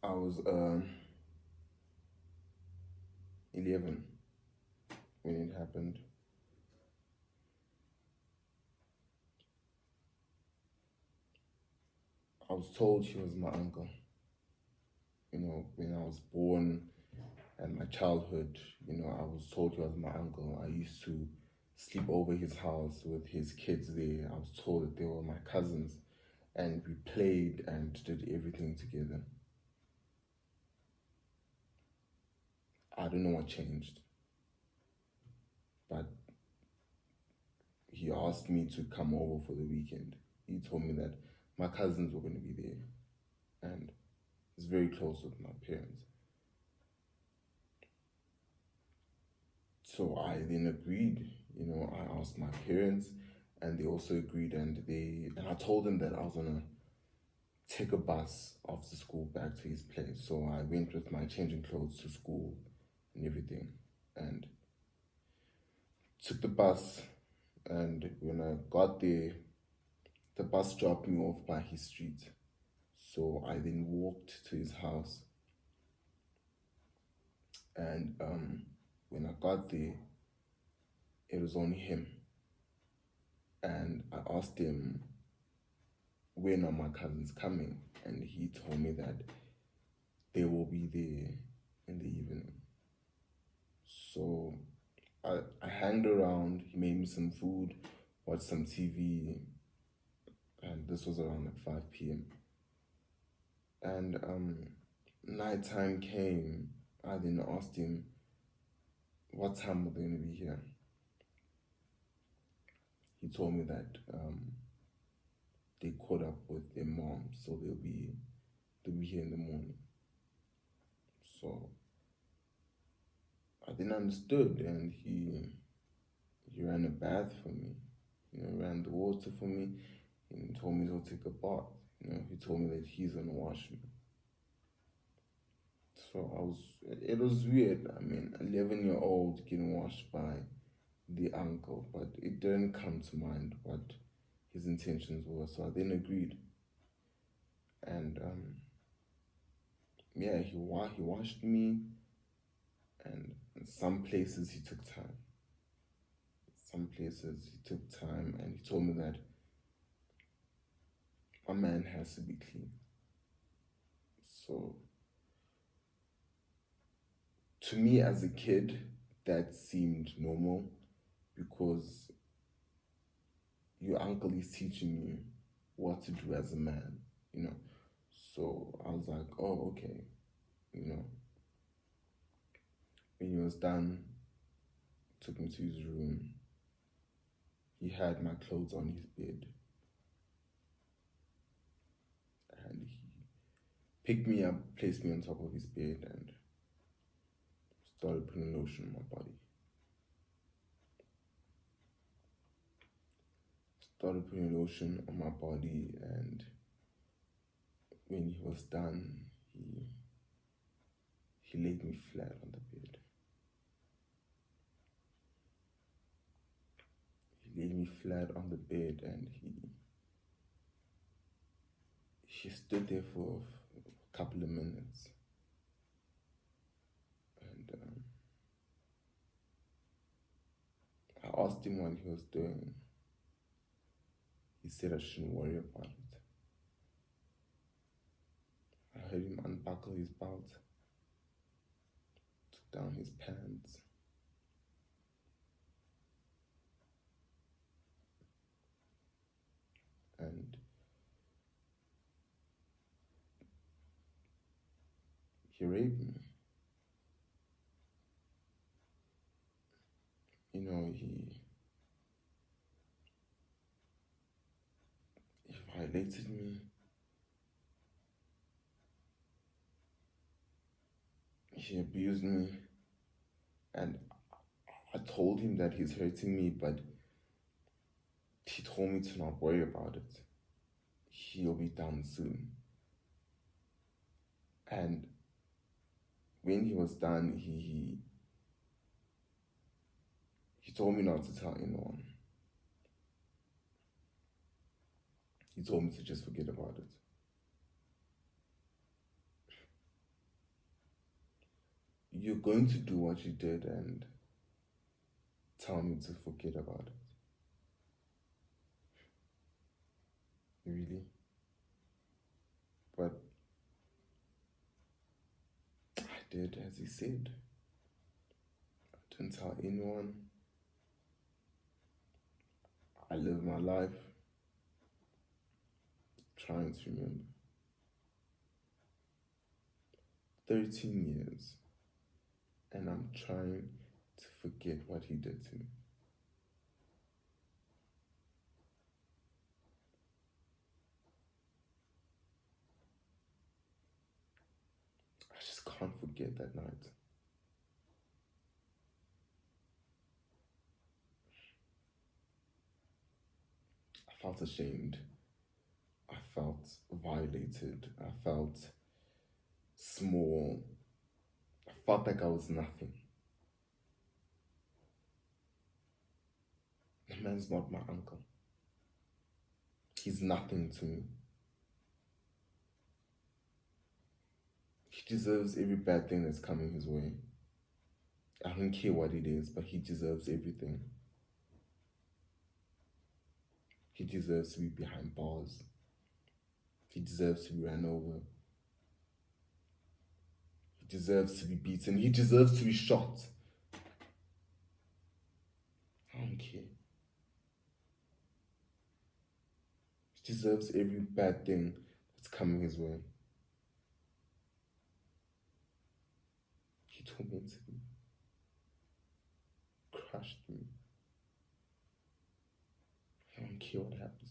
I was 11 when it happened. I was told he was my uncle. When I was born and my childhood, I was told he was my uncle. I used to sleep over his house with his kids there. I was told that they were my cousins, and we played and did everything together. I don't know what changed, but he asked me to come over for the weekend. He told me that my cousins were going to be there, and it's very close with my parents. So I then agreed. I asked my parents, and they also agreed. And I told them that I was gonna take a bus after school back to his place. So I went with my changing clothes to school and everything, and took the bus. And when I got there, the bus dropped me off by his street. So I then walked to his house, and when I got there, it was only him. And I asked him, when are my cousins coming? And he told me that they will be there in the evening. So I hanged around, he made me some food, watched some TV, and this was around like 5 p.m. And nighttime came. I then asked him, what time are they going to be here? He told me that they caught up with their mom, so they'll be here in the morning. So I then understood, and he ran a bath for me, ran the water for me, and told me to take a bath. He told me that he's gonna wash me. So it was weird. I mean, 11-year-old getting washed by the uncle, but it didn't come to mind what his intentions were. So I then agreed, and yeah, he washed me, and in some places he took time. Some places he took time, and he told me that a man has to be clean. So to me as a kid, that seemed normal because your uncle is teaching you what to do as a man, So I was like, oh, okay, When he was done, took me to his room. He had my clothes on his bed. And he picked me up, placed me on top of his bed, and started putting lotion on my body. Started putting lotion on my body, and when he was done, he laid me flat on the bed. He laid me flat on the bed, and he stood there for a couple of minutes. And I asked him what he was doing. He said I shouldn't worry about it. I heard him unbuckle his belt, took down his pants, and he raped me. He violated me. He abused me, and I told him that he's hurting me, but he told me to not worry about it. He'll be done soon. And when he was done, he told me not to tell anyone. He told me to just forget about it. you're going to do what you did and tell me to forget about it. Really? But I did as he said. I didn't tell anyone. I live my life trying to remember. 13 years, and I'm trying to forget what he did to me. I just can't forget that night. I felt ashamed. I felt violated. I felt small. I felt like I was nothing. The man's not my uncle. He's nothing to me. He deserves every bad thing that's coming his way. I don't care what it is, but he deserves everything. He deserves to be behind bars. He deserves to be ran over. He deserves to be beaten. He deserves to be shot. I don't care. He deserves every bad thing that's coming his way. He tormented me, crushed me. I don't care what happened.